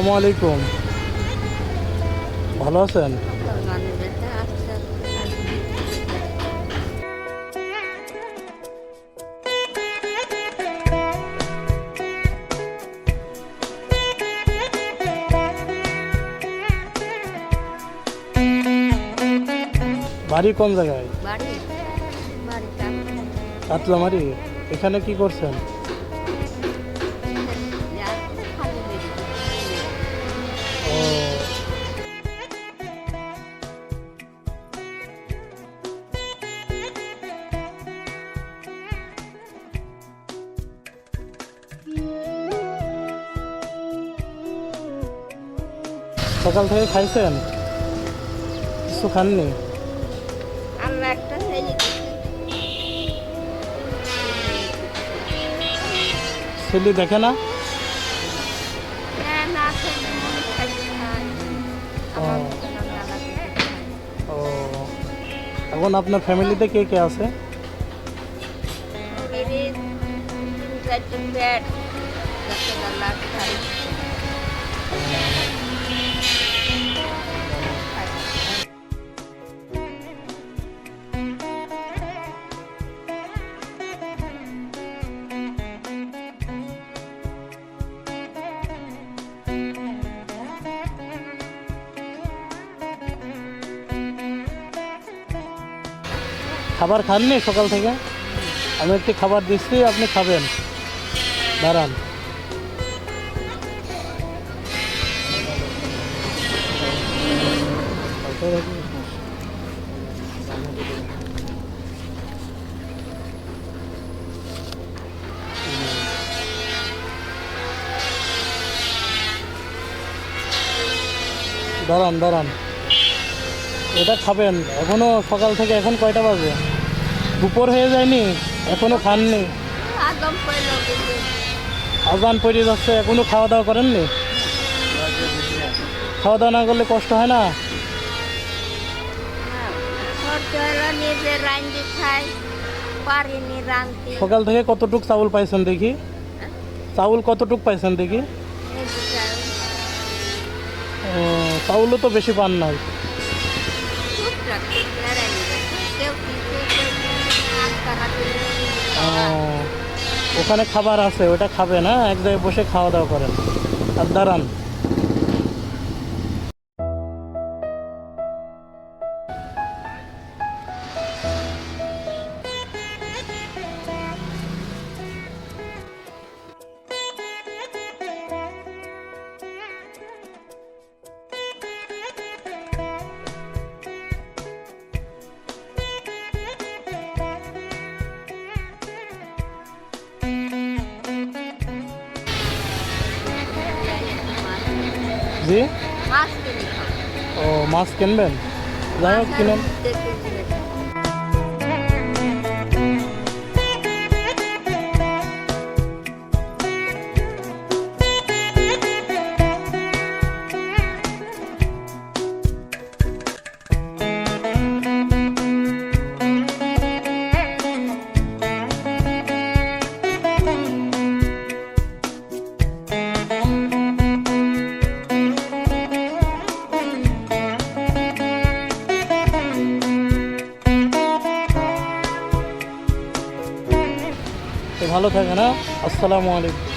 আসসালামু আলাইকুম। ভালো আছেন? বাড়ি কোন জায়গায়? কাতলামারি। এখানে কি করছেন? ও, সকাল থেকে খাইছেন? কিছু খাননি? ছেলে দেখে না? ও, এখন আপনার ফ্যামিলিতে কে কে আছে? খাবার খাননি সকাল থেকে? আমি একটি খাবার দিচ্ছি, আপনি খাবেন। দাঁড়ান। দাঁড়ান দাঁড়ান, এটা খাবেন। এখনো সকাল থেকে, এখন কয়টা বাজে? দুপুর হয়ে যায়নি, এখনো খাননি? আজান পড়ে যাচ্ছে, এখনো খাওয়া দাওয়া করেননি? খাওয়া দাওয়া না করলে কষ্ট হয় না? সকাল থেকে কতটুক চাউল পাইছেন দেখি? চাউল কতটুক পাইছেন দেখি? চাউলও তো বেশি পান নাই। ওখানে খাবার আছে, ওটা খাবে না, এক জায়গায় বসে খাওয়া দাওয়া করেন। আর দাঁড়ান। জি, ও মাছ কিনবেন? যাই হোক, কিনেন। ভালো থাকেন। হ্যাঁ, আসসালামু আলাইকুম।